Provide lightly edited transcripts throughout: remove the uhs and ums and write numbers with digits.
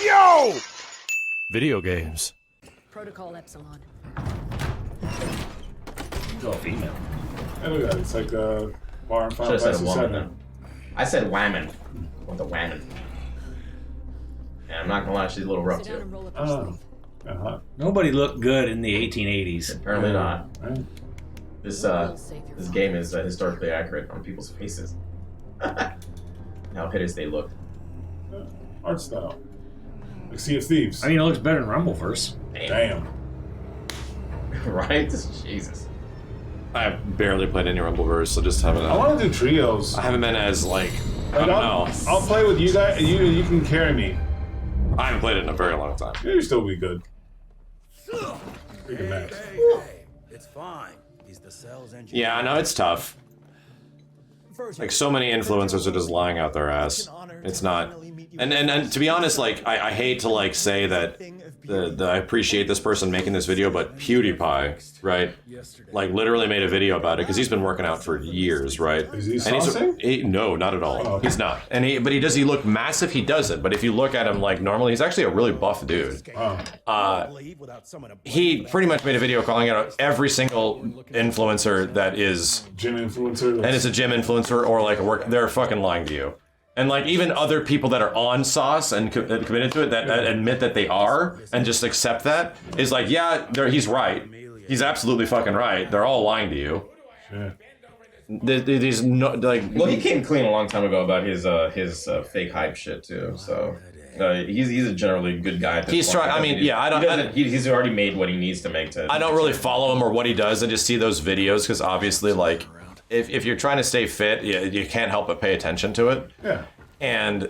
Yo! Video games. Protocol Epsilon. It's all female. Hey, look at that. It's like a bar and Final Should've said a Fantasy woman, 7. then. I said whammon. With the whammon. And I'm not gonna lie, she's a little rough Sit down too. and roll up your Oh. sleeve. Uh-huh. Nobody looked good in the 1880s. Apparently not. Right. This We'll save your this fun. game is historically accurate on people's faces. How hideous they look. Art style. Like Sea of Thieves. I mean, it looks better than Rumbleverse. Damn. Right? Jesus. I barely played any Rumbleverse, so just haven't. I want to do trios. I haven't been as like I Like, don't know. I'll play with you guys. You can carry me. I haven't played it in a very long time. You'll still be good. Freaking max. It's fine. He's the cell's engineer. Yeah, I know it's tough. Like so many influencers are just lying out their ass. It's not. And to be honest, like I hate to like say that I appreciate this person making this video, but PewDiePie, right? Like literally made a video about it because he's been working out for years, right? Is he And saucing? no, not at all. Oh, okay. He's not. And but does he look massive? He doesn't. But if you look at him like normally, he's actually a really buff dude. He pretty much made a video calling out every single influencer that is, Gym influencer. and it's a gym influencer or like a work. They're fucking lying to you. And like even other people that are on sauce and committed to it that admit that they are and just accept that is like, yeah, he's right. He's absolutely fucking right. They're all lying to you. Yeah. There's no like. Well, he came clean a long time ago about his fake hype shit too. So he's a generally good guy. At this He's point. trying. I mean, yeah, I don't. He's already made what he needs to make to. I don't really follow him or what he does. I just see those videos because obviously, like, if you're trying to stay fit, you can't help but pay attention to it. Yeah. And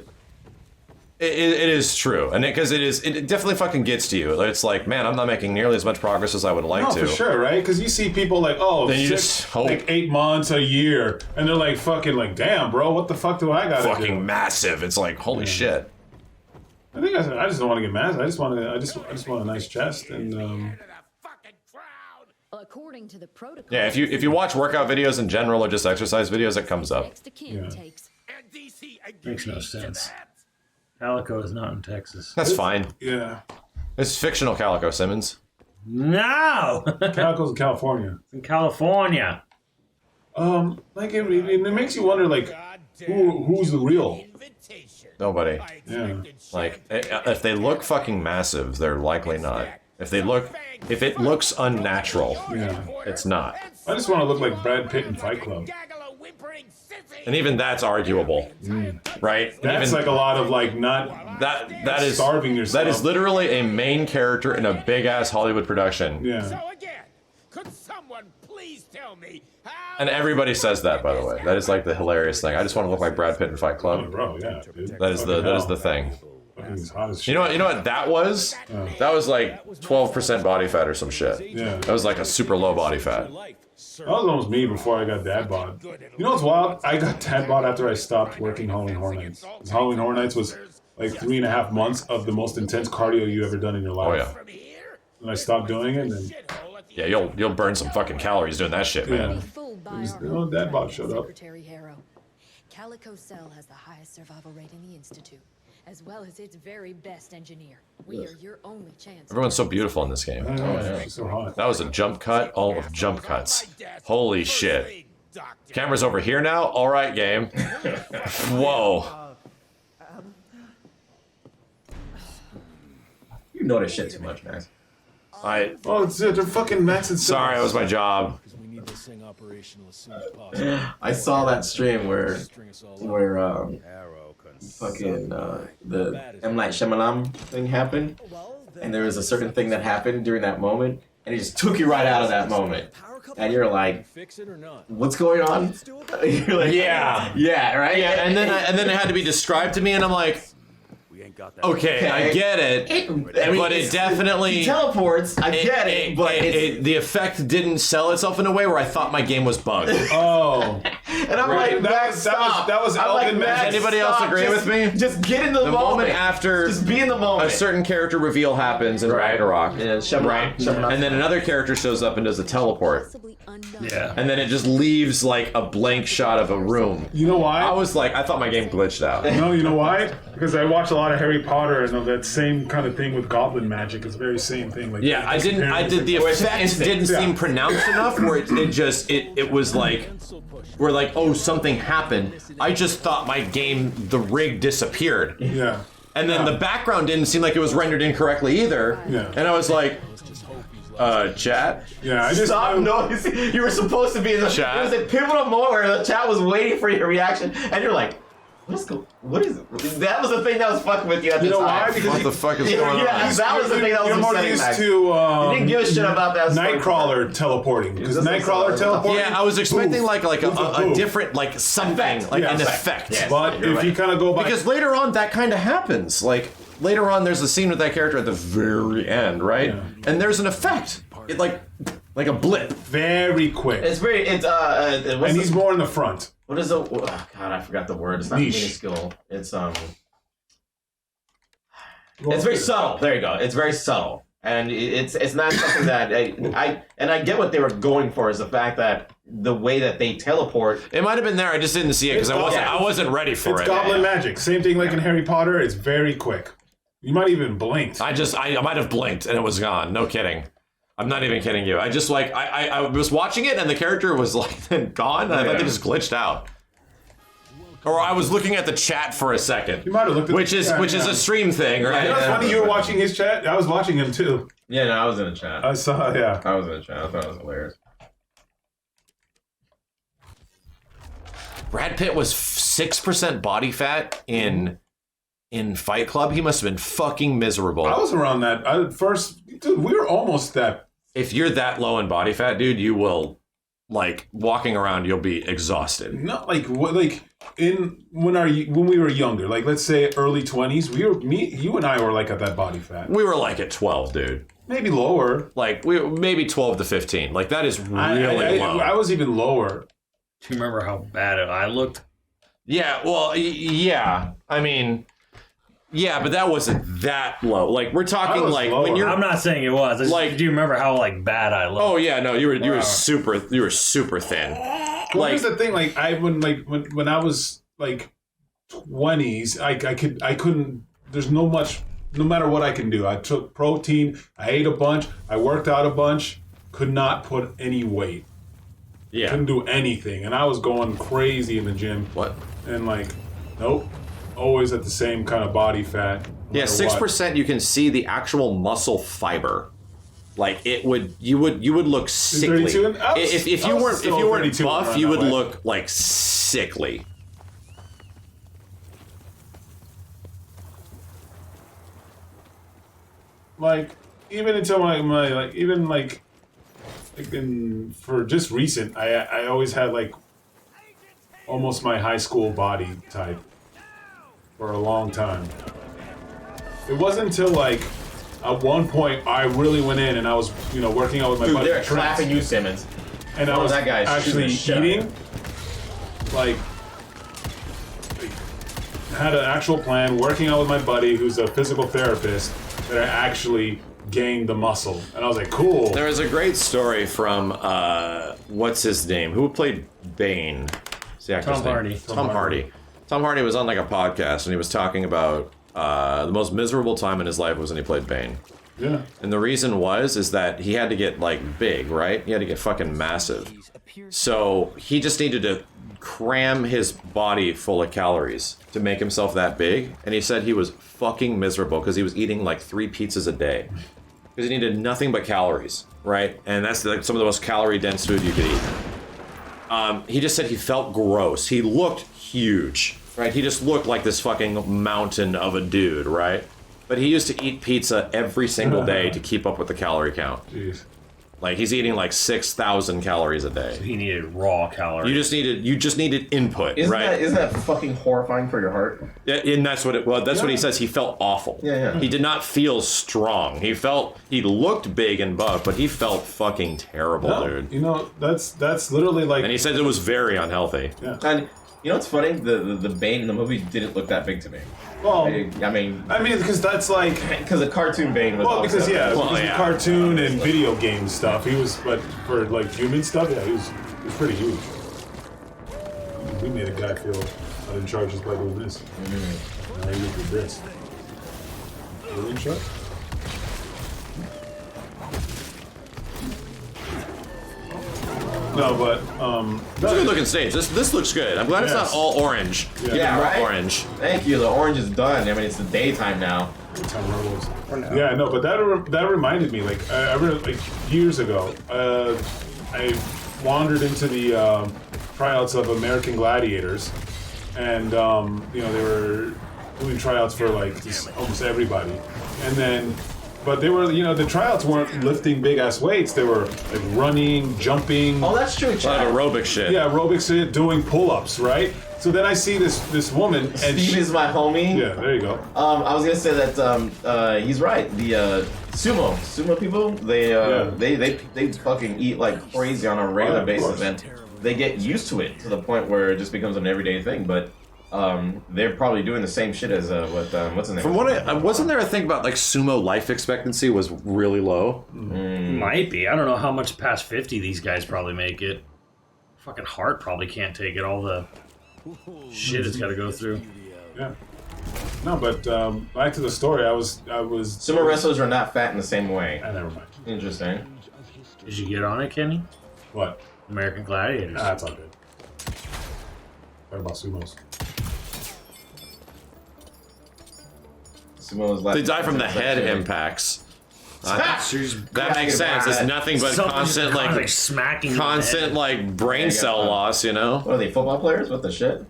it is true, and because it definitely fucking gets to you. It's like, man, I'm not making nearly as much progress as I would like No, to. for sure, right? Because you see people like, oh, Then you six, just hope. like 8 months, a year, and they're like, fucking, like, damn, bro, what the fuck do I got to do? Fucking massive. It's like, holy shit. I think I just don't want to get massive. I just want a nice chest and According to the protocol. Yeah, if you watch workout videos in general or just exercise videos, it comes up. Next of kin Yeah. takes. Makes no sense. Calico is not in Texas. That's fine. yeah. It's fictional Calico Simmons. No! Calico's in California. in California. Like it makes you wonder, like, who's the real? Nobody. Yeah. Like, if they look fucking massive, they're likely not. If it looks unnatural, Yeah. it's not. I just want to look like Brad Pitt in Fight Club. And even that's arguable, right? And That's even like a lot of like not that is starving yourself. That is literally a main character in a big ass Hollywood production. Yeah. Could someone please tell me how? And everybody says that, by the way. That is like the hilarious thing. I just want to look like Brad Pitt in Fight Oh, Club. bro, yeah, dude. That is the thing. Fucking is hot as shit. You know what that was? That was like 12% body fat or some shit. Yeah. That was like a super low body fat. That was almost me before I got dad bod. You know what's wild? I got dad bod after I stopped working Halloween Horror Nights. 'Cause Halloween Horror Nights was like 3.5 months of the most intense cardio you ever done in your Oh life. yeah. And I stopped doing it, and Yeah, you'll burn some fucking calories doing that shit, man. Yeah. Fooled by was- our oh, own that bot private showed up. Secretary Harrow. Calico Cell has the highest survival rate in the Institute, as well as its very best engineer. We are your only chance. Everyone's so beautiful in this game. she's so hot. That was a jump cut, all of jump cuts. Holy shit. Camera's over here now? Alright, game. Whoa. You know this shit too much, Max. Oh, it's they're fucking Max and Sorry, it was my job. We need this thing operational as soon as possible. I saw that stream where Arrow fucking the M. Night Shyamalan thing happened, and there was a certain thing that happened during that moment, and it just took you right out of that moment, and you're like, Fix it or not? "What's going on?" You're like, Yeah. yeah, right. Yeah, and then it had to be described to me, and I'm like, We ain't got that. okay, I get it. But it definitely... he teleports. I get it, but it's, the effect didn't sell itself in a way where I thought my game was bugged. Oh, And I'm like, Max, stop. That was I'm like, Elvin Max, Magic. Anybody else stop. agree with me? Just get in the moment. After just be in the moment. a certain character reveal happens in Ragnarok, Yeah, right? And then another character shows up and does a teleport. Yeah. And then it just leaves like a blank shot of a room. You know why? I thought my game glitched out. No, you know why? Because I watch a lot of Harry Potter and that same kind of thing with goblin magic. It's the very same thing. Like Yeah, I did the effect didn't seem pronounced enough where it was like, where like, oh, something happened. I just thought my game, the rig disappeared. Yeah. And then the background didn't seem like it was rendered incorrectly either. Yeah. And I was like, chat? Yeah, I just Stop noticing. You were supposed to be in the Chat. It was a pivotal moment where the chat was waiting for your reaction, and you're like, what is it? That was the thing that was fucking with you at the know time. why? Because What the fuck is going on? Yeah, that was the thing that was You're more upsetting used Max. to You didn't give a shit about that. Nightcrawler teleporting. Because Is this Nightcrawler like- teleporting. Yeah, I was expecting Oof. like Oof, a oof. different, like something, Effect. like Yeah, an effect. effect. Yes. But You're if right. you kind of go by, Because later on, that kind of happens. Like, later on, there's a scene with that character at the very end, right? Yeah. And there's an effect. It like a blip. very quick, It's very. It's what's and he's more in the front. what is the? Oh, God, I forgot the word. It's not Niche. minuscule. It's It's very subtle. There you go. It's very subtle, and it's not something that I get what they were going for is the fact that the way that they teleport. It might have been there. I just didn't see it because I wasn't ready for It's it. goblin magic. Same thing like in Harry Potter. It's very quick. You might even blink. I might have blinked and it was gone. No kidding. I'm not even kidding you. I just like I was watching it and the character was like gone. And I thought Yeah. they just glitched out. Or I was looking at the chat for a second. You might have looked at which is a stream thing, right? You know, it's funny you were watching his chat. I was watching him too. Yeah, no, I was in the chat. I saw. Yeah. I was in the chat. I thought it was hilarious. Brad Pitt was 6% body fat in Fight Club. He must have been fucking miserable. I was around that. Dude, we were almost that. If you're that low in body fat, dude, you will, like, walking around, you'll be exhausted. Not like what, like when we were younger. Like let's say early 20s. You and I were like at that body fat. We were like at 12, dude. Maybe lower. Like, we maybe 12 to 15. Like, that is really low. I was even lower. Do you remember how bad I looked? Yeah, well, yeah. I mean, yeah, but that wasn't that low. Like, we're talking I was like lower. when you're I'm not saying it was. I just, Like- do you remember how like bad I looked? Oh yeah, no, you were Wow. super thin. Well, Like, here's the thing. Like when I was like 20s, I couldn't. There's no matter what I can do. I took protein. I ate a bunch. I worked out a bunch. Could not put any weight. yeah. Couldn't do anything, and I was going crazy in the gym. What? And like, nope, always at the same kind of body fat. no Yeah, matter what. 6%. You can see the actual muscle fiber. Like you would look sickly. 32 and- I was- If I you was weren't still 32 buff, around you that would way. look like sickly. Like even until my like even like for just recent, I always had like almost my high school body type for a long time. It wasn't until like at one point I really went in and I was working out with my Dude, buddy they're Trent, clapping you, Simmons. and I Oh, was that guy's actually shooting the eating like had an actual plan, working out with my buddy who's a physical therapist, that I actually gained the muscle. And I was like, cool. There was a great story from what's his name? Who played Bane? What's the actor's Tom name? Hardy. Tom Hardy. Tom Hardy was on like a podcast and he was talking about the most miserable time in his life was when he played Bane. Yeah. And the reason is that he had to get like big, right? He had to get fucking massive. So he just needed to cram his body full of calories to make himself that big. And he said he was fucking miserable because he was eating like 3 pizzas a day. Because he needed nothing but calories, right? And that's like some of the most calorie dense food you could eat. He just said he felt gross. He looked huge, right? He just looked like this fucking mountain of a dude, right? But he used to eat pizza every single day to keep up with the calorie count. Jeez. Like he's eating like 6,000 calories a day. He needed raw calories. You just needed input, right? Isn't that fucking horrifying for your heart? Yeah, and that's what what he says. He felt awful. Yeah. He did not feel strong. He looked big and buff, but he felt fucking terrible, dude. You know, that's literally like. And he said it was very unhealthy. Yeah. And you know what's funny? The Bane in the movie didn't look that big to me. Well, I mean, because that's like. because the cartoon Bane was. Because also- the cartoon and video game stuff, he was, but for like human stuff, he was pretty huge. We made a guy feel not in charge just by doing this. Now he did this. Really in charge? No, but It's a good looking stage. This looks good. I'm glad it's not all orange. Yeah, right? Orange. Thank you. The orange is done. I mean, it's the daytime now. Yeah, no, but that reminded me. Like I remember, like years ago, I wandered into the tryouts of American Gladiators, and you know, they were doing tryouts for like just almost everybody, and then. But they were, you know, the tryouts weren't lifting big ass weights. They were like running, jumping. Oh, that's true. A lot of aerobic shit. Yeah, aerobics, doing pull-ups, right? So then I see this woman, and Steve is my homie. yeah, there you go. I was gonna say that he's right. The sumo people, they fucking eat like crazy on a regular of basis, course. and they get used to it to the point where it just becomes an everyday thing. But they're probably doing the same shit as what's his name? From what wasn't there a thing about like sumo life expectancy was really low? Might be. I don't know how much past 50 these guys probably make it. Fucking heart probably can't take it. All the shit it's got to go through. Yeah. No, but back to the story. I was. Sumo wrestlers are not fat in the same way. Never mind. Interesting. Did you get on it, Kenny? What? American Gladiators. Nah, that's all good. What about sumos? Sumo's like They die from the head impacts. That makes sense. It's nothing but constant like smacking you in the constant head. like brain cell loss, you know? What are they, football players? What the shit?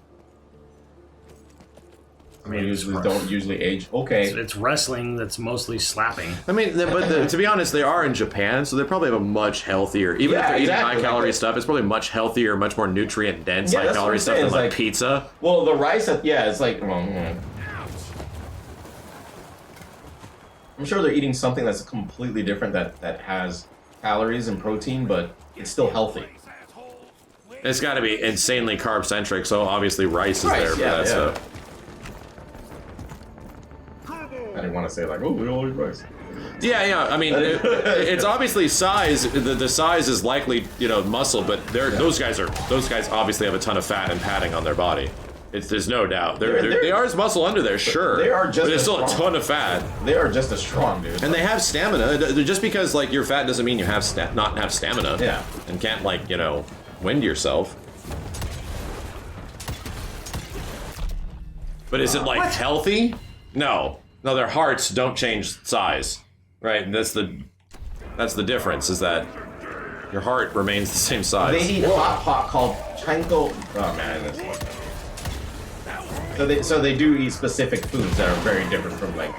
I mean, Don't usually age. Okay. It's wrestling that's mostly slapping. I mean, to be honest, they are in Japan, so they probably have a much healthier. Even if they're eating high calorie stuff, it's probably much healthier, much more nutrient dense high calorie stuff than like pizza. Well, the rice, it's like. I'm sure they're eating something that's completely different that has calories and protein, but it's still healthy. It's got to be insanely carb centric, so obviously rice is there for that stuff. I didn't want to say like, oh, we all eat rice. Yeah. I mean, it's obviously size. The size is likely, you know, muscle, but those guys obviously have a ton of fat and padding on their body. There's no doubt. They are as muscle under there, sure. They are just. But it's still a ton of fat. They are just as strong, dude. And they have stamina. Just because like you're fat doesn't mean you have not have stamina. Yeah. And can't like wind yourself. But is it like healthy? No. Their hearts don't change size, right? And that's the difference. Is that your heart remains the same size. They eat hot pot called chanko. Oh man, so they do eat specific foods that are very different from like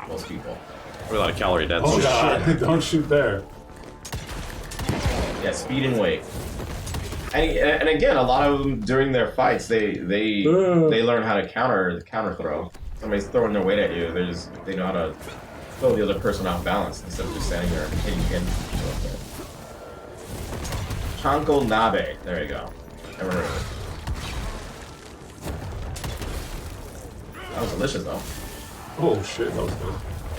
most people. A lot of calorie dense. Oh god! Don't shoot there. Yeah, speed and weight. And again, a lot of them during their fights, they learn how to counter throw. Somebody's throwing their weight at you. They know how to throw the other person off balance instead of just standing there and hitting him. Chanko nabe. There you go. Never heard of it. That was delicious though. Oh shit, that was good.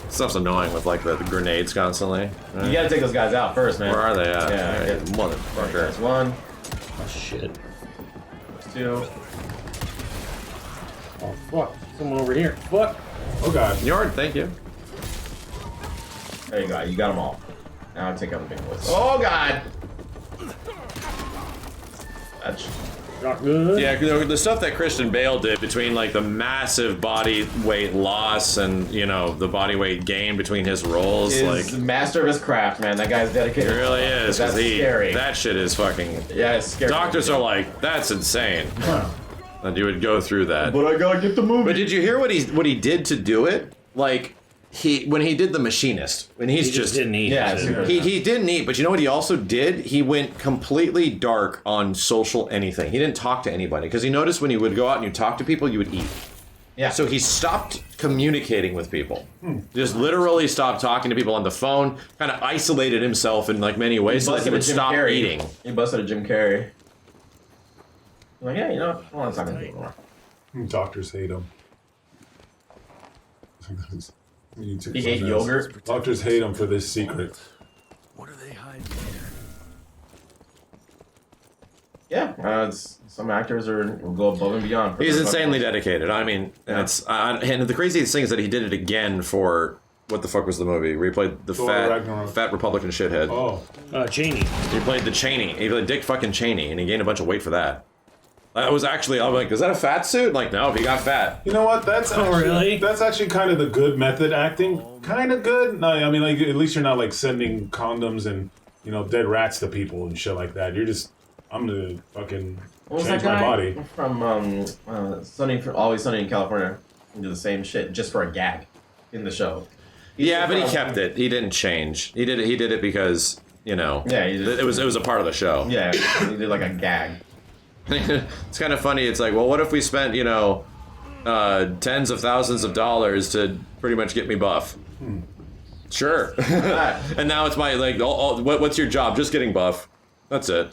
Stuff's annoying with like the grenades constantly. Right? You gotta take those guys out first, man. Where are they at? Yeah, Motherfucker. There's one. Oh shit. There's two. Oh fuck. Someone over here. Fuck. Oh god. Yard, thank you. There you go. You got them all. Now take out the big boys. Oh god. That's Not good. Yeah, the stuff that Christian Bale did between like the massive body weight loss and the body weight gain between his roles, is like master of his craft, man. That guy's dedicated. it really is. That's scary. That shit is fucking. Yeah, it's scary. Doctors are like, that's insane. And you would go through that. But I gotta get the movie. But did you hear what he did to do it? Like, when he did the machinist, when he's He just didn't eat. Yeah, He said. he didn't eat, but you know what he also did? He went completely dark on social anything. He didn't talk to anybody because he noticed when you would go out and you talk to people, you would eat. Yeah. So he stopped communicating with people. Just literally stopped talking to people on the phone. Kind of isolated himself in like many ways so that he would stop eating. He busted a Jim Carrey. I'm like, yeah, you know what? I don't want to talk to people anymore. Doctors hate him. He ate yogurt. Doctors hate him for this secret. What are they hiding here? Yeah, some actors will go above and beyond. For He's their insanely fucking- dedicated. I mean, and and the craziest thing is that he did it again for what the fuck was the movie? Where he played the Thor Ragnarok. fat Republican shithead. Oh. Cheney. He played the Cheney. He played Dick fucking Cheney, and he gained a bunch of weight for that. That was actually, I'm like, is that a fat suit? Like, no, he got fat. You know what? That's really? That's actually kind of the good method acting. Kind of good. No, I mean, like at least you're not like sending condoms and dead rats to people and shit like that. You're just, I'm gonna fucking What was change that my guy body. from Always Sunny in California? He did the same shit just for a gag in the show. Yeah, but he kept it. He didn't change. He did it because, Yeah, he just- it was a part of the show. Yeah, he did like a gag. It's kind of funny. It's like, well, what if we spent, tens of thousands of dollars to pretty much get me buff? Sure. And now it's my, like, what's your job? Just getting buff. That's it.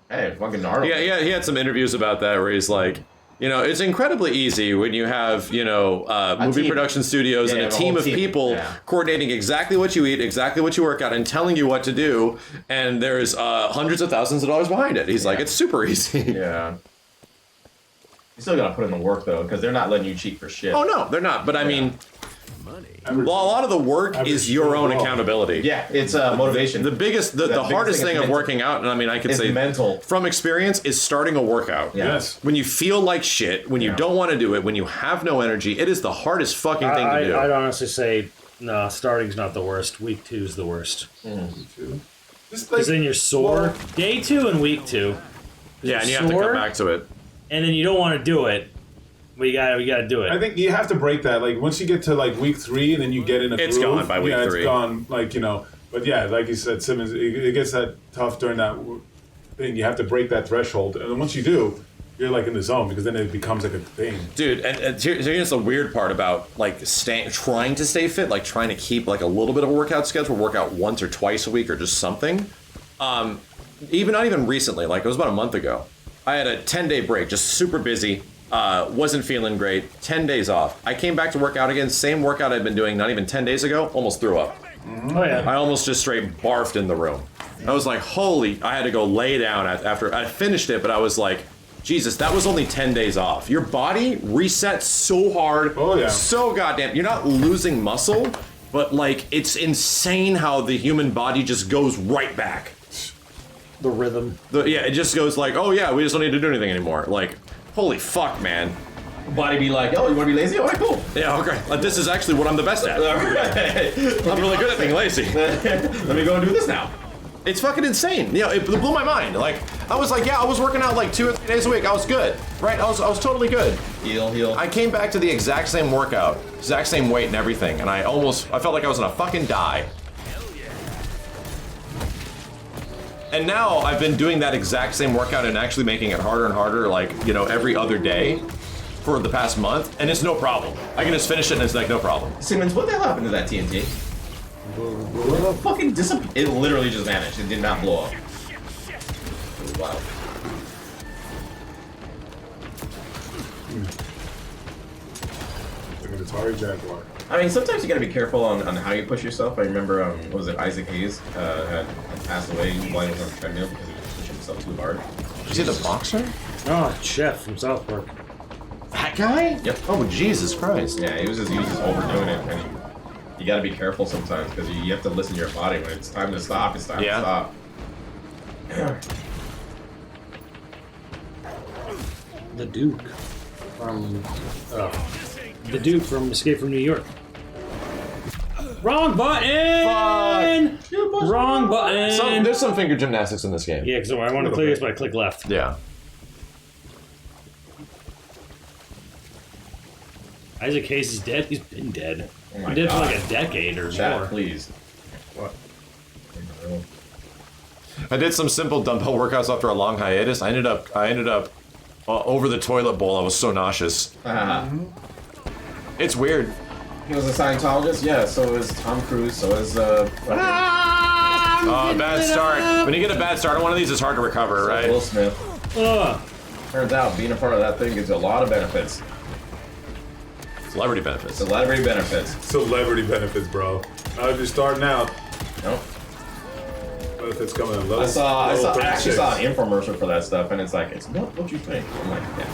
Hey, fucking Arnold. Yeah, he had some interviews about that where he's like, it's incredibly easy when you have, movie team. production studios Yeah, and a the team whole of team. people Yeah. coordinating exactly what you eat, exactly what you work out, and telling you what to do, and there's hundreds of thousands of dollars behind it. He's like, it's super easy. Yeah. You still gotta put in the work though, because they're not letting you cheat for shit. Oh, no, they're not. But I mean, well, a lot of the work is your own accountability. Yeah, it's motivation. The biggest, the hardest thing thing is of mental. working out, and I mean, I could It's say mental. from experience, is starting a workout. Yeah. Yes. When you feel like shit, when you don't want to do it, when you have no energy, it is the hardest fucking thing to do. I'd honestly say, no, starting's not the worst. Week 2's the worst. Just Because then you're sore. well, Day 2 and week 2. Yeah, and you have to Sore? come back to it. And then you don't want to do it. We gotta do it. I think you have to break that. Like once you get to like week 3, and then you get in a It's groove, gone by week yeah, 3. it's gone. Like but yeah, like you said, Simmons, it gets that tough during that thing. You have to break that threshold, and then once you do, you're like in the zone because then it becomes like a thing. Dude, and here's the weird part about like trying to stay fit, like trying to keep like a little bit of a workout schedule, work out once or twice a week or just something. Not even recently, like it was about a month ago. I had a 10-day break, just super busy. Wasn't feeling great. 10 days off. I came back to work out again. Same workout I'd been doing not even 10 days ago. Almost threw up. Oh yeah. I almost just straight barfed in the room. I was like, holy, I had to go lay down after I finished it, but I was like, Jesus, that was only 10 days off. Your body resets so hard. Oh, yeah. So goddamn. You're not losing muscle, but like, it's insane how the human body just goes right back. The rhythm. Yeah, it just goes like, oh yeah, we just don't need to do anything anymore. Like, holy fuck, man. Body be like, oh, you wanna be lazy? Alright, cool. Yeah, okay. This is actually what I'm the best at. I'm really good at being lazy. Let me go and do this now. It's fucking insane. It blew my mind. Like, I was like, yeah, I was working out like 2 or 3 days a week. I was good, right? I was totally good. Heal. I came back to the exact same workout, exact same weight and everything, and I felt like I was gonna fucking die. And now I've been doing that exact same workout and actually making it harder and harder, like, every other day for the past month, and it's no problem. I can just finish it and it's like no problem. Simmons, what the hell happened to that TNT? Fucking disappeared. It literally just vanished. It did not blow up. Wow. Like an Atari Jaguar. I mean, sometimes you gotta be careful on how you push yourself. I remember, what was it, Isaac Hayes had passed away while he was on the treadmill because he was pushing himself too hard. Is he the boxer? Oh, Chef from South Park. That guy? Yep. Oh, Jesus Christ. Yeah, he was just overdoing it, and you gotta be careful sometimes because you have to listen to your body. When it's time to stop, it's time to stop. The Duke from Escape from New York. Wrong button! Wrong button! There's some finger gymnastics in this game. Yeah, because I want to clear this, but I click left. Yeah. Isaac Hayes is dead? He's been dead. Oh my He did for God. like a decade or Chat, more. please. What? I did some simple dumbbell workouts after a long hiatus. I ended up over the toilet bowl. I was so nauseous. It's weird. He was a Scientologist? Yeah, so is Tom Cruise, so is, Bad start. When you get a bad start on one of these, it's hard to recover, right? Will Smith. Turns out being a part of that thing gives you a lot of benefits. Celebrity benefits. Celebrity benefits. Celebrity benefits, bro. If you're starting out, Nope. benefits coming in. I actually saw an infomercial for that stuff, and it's like, it's not what you think. I'm like, yeah.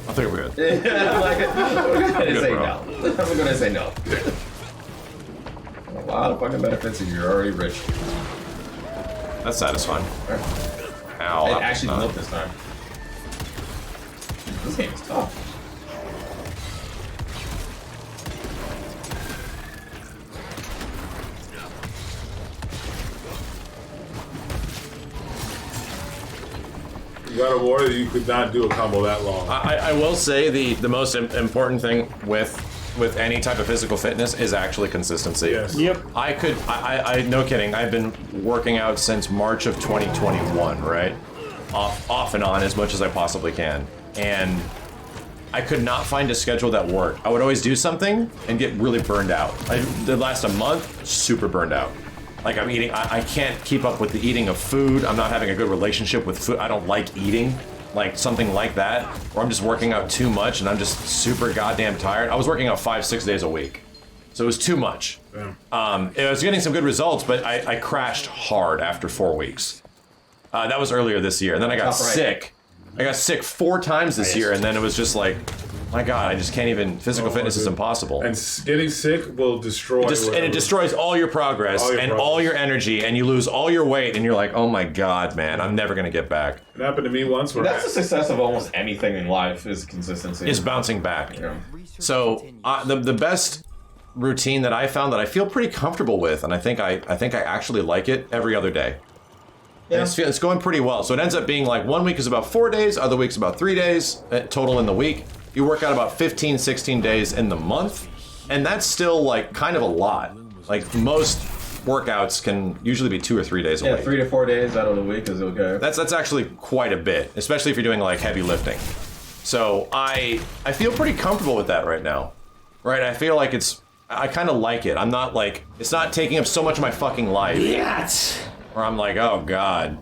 I think we're good. I'm like, I'm gonna say bro. no. I'm gonna say no. A lot of fucking benefits, and you're already rich. That's satisfying. Ow. It that- actually built this time. This game is tough. You got a war that you could not do a combo that long. I will say the most important thing with any type of physical fitness is actually consistency. Yes. Yep. I no kidding. I've been working out since March of 2021, right? Off and on as much as I possibly can. And I could not find a schedule that worked. I would always do something and get really burned out. I did last a month, super burned out. Like I'm eating, I can't keep up with the eating of food. I'm not having a good relationship with food. I don't like eating, like something like that. Or I'm just working out too much and I'm just super goddamn tired. I was working out 5-6 days a week. So it was too much. Yeah. I was getting some good results, but I crashed hard after 4 weeks. That was earlier this year. And then I got sick. I got sick 4 times this year, and then it was just like, my God, I just can't even. Physical fitness is impossible. And getting sick will destroy. And it destroys all your progress all your energy, and you lose all your weight, and you're like, oh my God, man, I'm never gonna get back. It happened to me once. Where That's the success of almost anything in life is consistency. Is bouncing back. Yeah. So the best routine that I found that I feel pretty comfortable with, and I think I actually like it every other day. Yeah. It's going pretty well. So it ends up being like 1 week is about 4 days, other week's about 3 days total in the week. You work out about 15, 16 days in the month, and that's still like kind of a lot. Like most workouts can usually be 2 or 3 days a week. 3 to 4 days out of the week is okay. That's actually quite a bit, especially if you're doing like heavy lifting. So I feel pretty comfortable with that right now. Right? I feel like I kind of like it. I'm not like, it's not taking up so much of my fucking life. Yes. Where I'm like, oh God.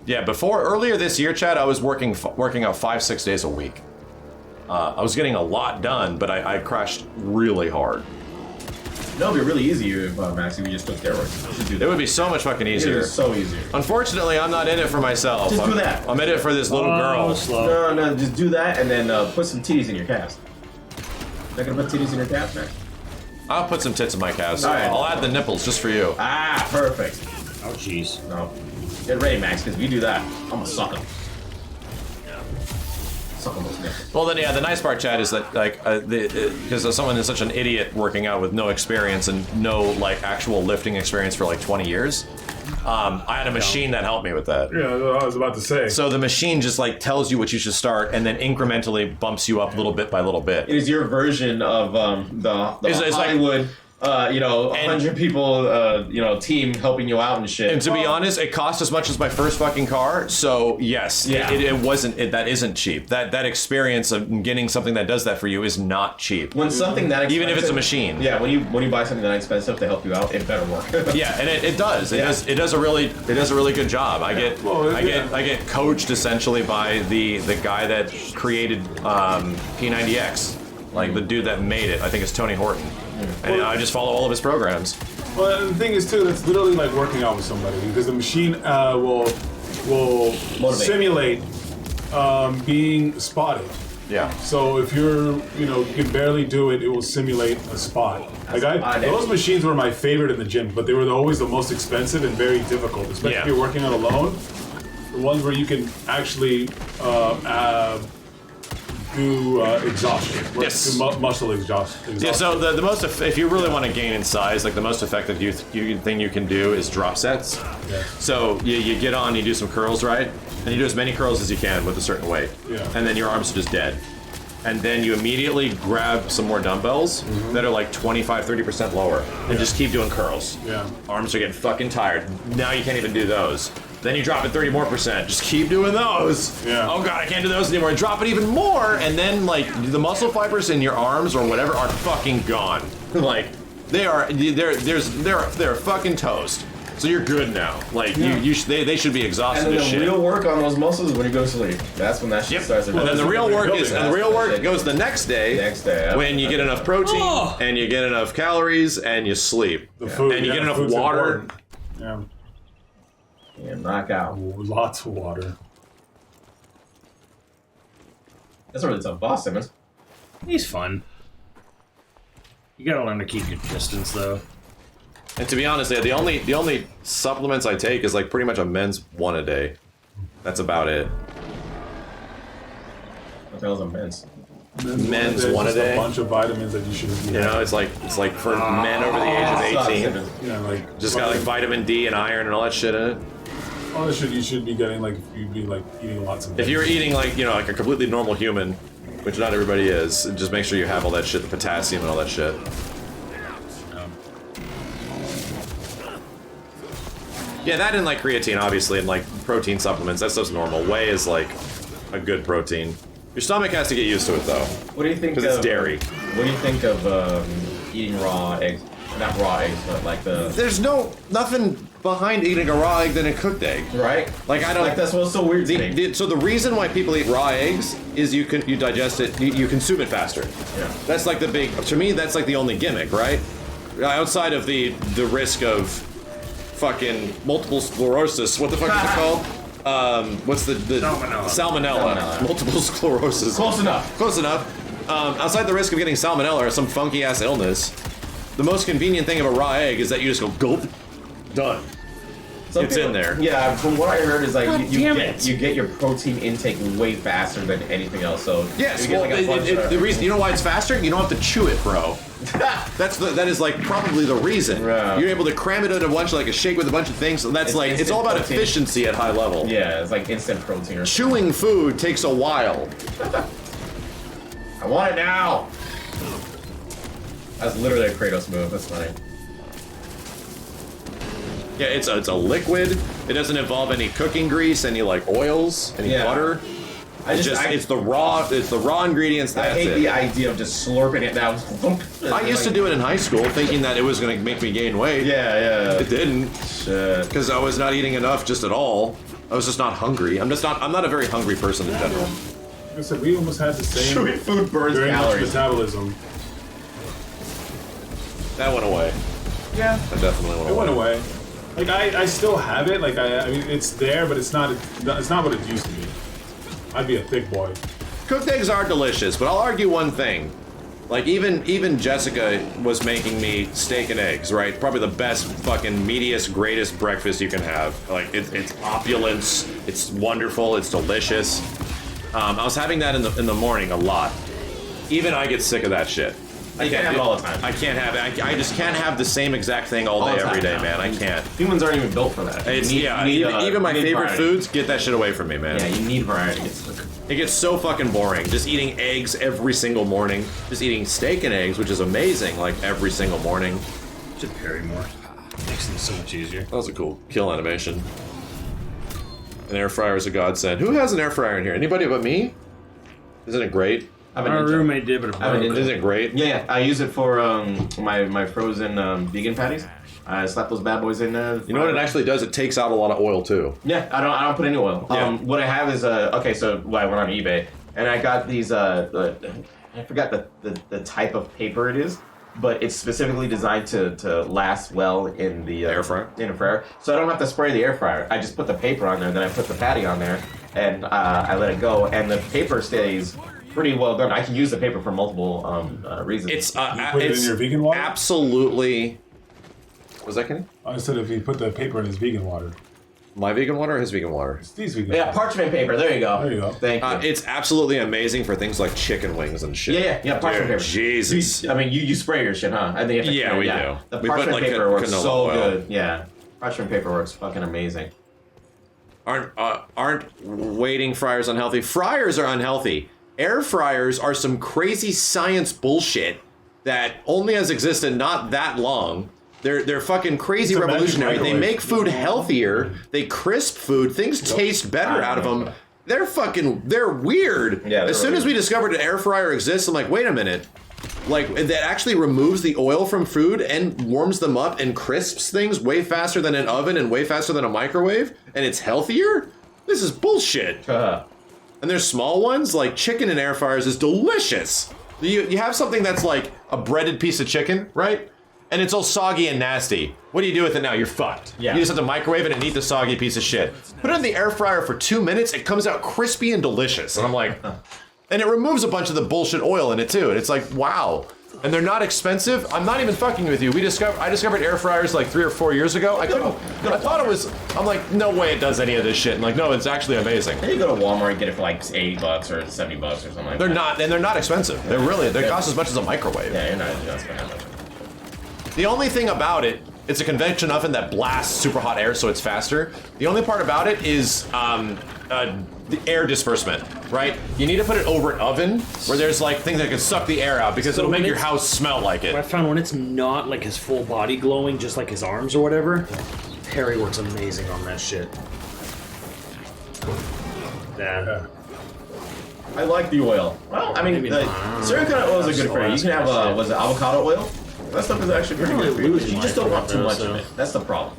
Yeah, earlier this year, Chad, I was working out 5-6 days a week. I was getting a lot done, but I crashed really hard. No, it'd be really easy if Max, if you just took steroids. You should do that. It would be so much fucking It easier. is so easier. Unfortunately, I'm not in it for myself. Just do that. I'm in it for this little girl. Slow. No, just do that and then put some titties in your calves. Not gonna put titties in your calves, Max? I'll put some tits in my calves. All right. I'll add the nipples just for you. Ah, perfect. Oh, jeez. No. Get ready, Max, because if you do that, I'm gonna suck them. Suck them those nipples. Well, then, yeah, the nice part, Chad, is that, like, because someone is such an idiot working out with no experience and no, like, actual lifting experience for, like, 20 years, I had a machine that helped me with that. Yeah, I was about to say. So the machine just, like, tells you what you should start and then incrementally bumps you up little bit by little bit. It is your version of the It's like- Hollywood, 100 people, team helping you out and shit. And to be honest, it cost as much as my first fucking car. So yes, Yeah. that isn't cheap. That experience of getting something that does that for you is not cheap. when something that expensive, Even if it's a machine. Yeah, when you buy something that expensive to help you out, it better work. Yeah, and it does. It Yeah. does. It does a really good job. I get coached essentially by the guy that created P90X, like the dude that made it. I think it's Tony Horton, and I just follow all of his programs. Well, and the thing is too, that's literally like working out with somebody because the machine will Motivate. simulate being spotted. Yeah. So if you can barely do it, it will simulate a spot. Those machines were my favorite in the gym, but they were always the most expensive and very difficult, especially if you're working out alone. The ones where you can actually do exhaustion, Yes. do muscle exhaustion. Yeah, so the most, if you really want to gain in size, like the most effective thing you can do is drop sets. Yeah. So you get on, you do some curls, right? And you do as many curls as you can with a certain weight. Yeah. And then your arms are just dead. and then you immediately grab some more dumbbells that are like 25-30% lower, and just keep doing curls. Yeah. Arms are getting fucking tired. Now you can't even do those. Then you drop it 30 more percent. Just keep doing those. Yeah. Oh god, I can't do those anymore. Drop it even more, and then like the muscle fibers in your arms or whatever are fucking gone. Like they're fucking toast. So you're good now. Like they should be exhausted And as then the shit. real work on those muscles is when you go to sleep. That's when that shit starts. And then the real work goes the next day. Yeah. When you get enough protein and you get enough calories and you sleep. The food, and you get enough food's water. important. Yeah. Yeah, knock out. Lots of water. That's a really tough boss, Simmons. He's fun. You gotta learn to keep your distance, though. And to be honest, the only supplements I take is like pretty much a men's one a day. That's about it. What the hell's a men's? Men's one a just day. A bunch of vitamins that you shouldn't be. You know, it's like for men over the age of 18. Yeah, like Just got like vitamin D and iron and all that shit in it. all the shit you should be getting, like you'd be like eating lots of. If you're eating like like a completely normal human, which not everybody is, just make sure you have all that shit, the potassium and all that shit. Yeah, that and like creatine, obviously, and like protein supplements. That stuff's normal. Whey is like a good protein. Your stomach has to get used to it though. What do you think? Because it's dairy. What do you think of eating raw eggs? Not raw eggs, but like the. There's nothing behind eating a raw egg than a cooked egg. Right. Like I don't. Like that's what's so weird to me. So the reason why people eat raw eggs is you digest it, you consume it faster. Yeah. That's like the big. To me, that's like the only gimmick, right? Outside of the risk of fucking multiple sclerosis. What the fuck is it called? What's the salmonella? Multiple sclerosis. Close enough. Close enough. Outside the risk of getting salmonella or some funky ass illness, the most convenient thing of a raw egg is that you just go gulp, done. It's in there. Yeah, from what I heard is like God damn it. you get your protein intake way faster than anything else. So Yes, you get well, like a bunch the reason, you know why it's faster? You don't have to chew it, bro. That is like probably the reason. Yeah. You're able to cram it in a bunch, like a shake with a bunch of things. So that's It's it's all about instant protein. efficiency at high level. Yeah, it's like instant protein or something. Chewing food takes a while. I want it now. That's literally a Kratos move. That's funny. Yeah, it's a liquid. It doesn't involve any cooking grease, any like oils, any Yeah. butter. It's the raw ingredients. I That's hate it. the idea of just slurping it down. I used to do it in high school, thinking that it was gonna make me gain weight. Yeah. It didn't, Shit. because I was not eating enough just at all. I was just not hungry. I'm not a very hungry person in general. Like I said, we almost had the same. Chewy food burns very much calories. metabolism. That went away. Yeah. That definitely went It away. went away. Like I still have it. Like I mean, it's there, but it's not what it used to be. I'd be a thick boy. Cooked eggs are delicious, but I'll argue one thing. Like even Jessica was making me steak and eggs, right? Probably the best fucking meatiest, greatest breakfast you can have. Like it's opulence, it's wonderful, it's delicious. I was having that in the morning a lot. Even I get sick of that shit. You can't have it all the time. I can't have it. I just can't have the same exact thing all All day the every day, time, man. I can't. Humans aren't even built for that. It's, You need, even my you need favorite variety. foods, get that shit away from me, man. Yeah, you need variety. It gets so fucking boring. Just eating eggs every single morning. Just eating steak and eggs, which is amazing, like every single morning. Should parry more. Makes things so much easier. That was a cool kill animation. An air fryer is a godsend. Who has an air fryer in here? Anybody but me? Isn't it great? Our roommate did, but it broke. Isn't it great? Yeah, I use it for my frozen vegan patties. I slap those bad boys in there. You know what it actually does? It takes out a lot of oil too. Yeah, I don't put any oil. Yeah. What I have is okay. So I went on eBay and I got these I forgot the type of paper it is, but it's specifically designed to last well in the Air fryer? In a fryer. So I don't have to spray the air fryer. I just put the paper on there, then I put the patty on there, and I let it go, and the paper stays pretty well done. I can use the paper for multiple reasons. It's put it in your vegan water? Absolutely. Was that Kenny? I said if he put the paper in his vegan water. My vegan water or his vegan water? It's these vegan. Yeah, water. parchment paper. There you go. There you go. Thank you. It's absolutely amazing for things like chicken wings and shit. Yeah, parchment Dude, paper. Jesus. I mean, you spray your shit, huh? I think you have to Yeah, spray, we do. The We put, parchment like, paper works canola so oil. good. Yeah, parchment paper works fucking amazing. Aren't waiting fryers unhealthy? Fryers are unhealthy. air fryers are some crazy science bullshit that only has existed not that long. They're fucking crazy revolutionary. They make food healthier. They crisp food. Things taste better out of them. They're weird. Yeah, as soon as we discovered an air fryer exists, I'm like, wait a minute. Like, that actually removes the oil from food and warms them up and crisps things way faster than an oven and way faster than a microwave, and it's healthier? This is bullshit. And there's small ones, like chicken in air fryers is delicious. You have something that's like a breaded piece of chicken, right? And it's all soggy and nasty. What do you do with it now? You're fucked. Yeah. You just have to microwave it and eat the soggy piece of shit. Put it in the air fryer for 2 minutes, it comes out crispy and delicious. And I'm like, and it removes a bunch of the bullshit oil in it too. And it's like, wow. And they're not expensive. I'm not even fucking with you. I discovered air fryers like 3 or 4 years ago. I thought it was, I'm like, no way it does any of this shit. And like, no, it's actually amazing. And you go to Walmart and get it for like $80 or $70 or something like that. They're not expensive. They cost as much as a microwave. Yeah, you're not spending much. The only thing about it, it's a convection oven that blasts super hot air, so it's faster. The only part about it is the air disbursement, right? You need to put it over an oven where there's like things that can suck the air out because it'll make your house smell like it. I found when it's not like his full body glowing, just like his arms or whatever, Harry works amazing on that shit. Yeah. I like the oil. Well, I mean, certain kind of oils are good for you. You can have, was it avocado oil? That stuff is actually pretty good for you. You just don't want too much of it. That's the problem.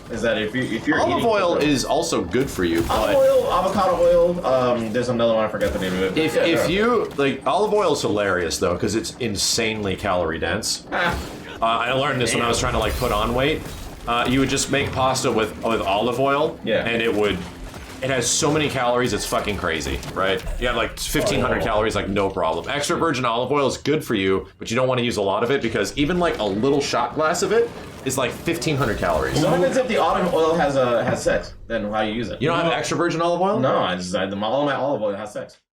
Is that if you're olive oil is also good for you. Olive oil, avocado oil. There's another one, I forgot the name of it. If you like, olive oil is hilarious though because it's insanely calorie dense. I learned this when I was trying to like put on weight. You would just make pasta with olive oil, and it has so many calories, it's fucking crazy, right? You have like 1,500 calories, like no problem. Extra virgin olive oil is good for you, but you don't want to use a lot of it because even like a little shot glass of it is like 1,500 calories. What happens if the olive oil has sex? Then how do you use it? You don't have extra virgin olive oil? No, all my olive oil has sex.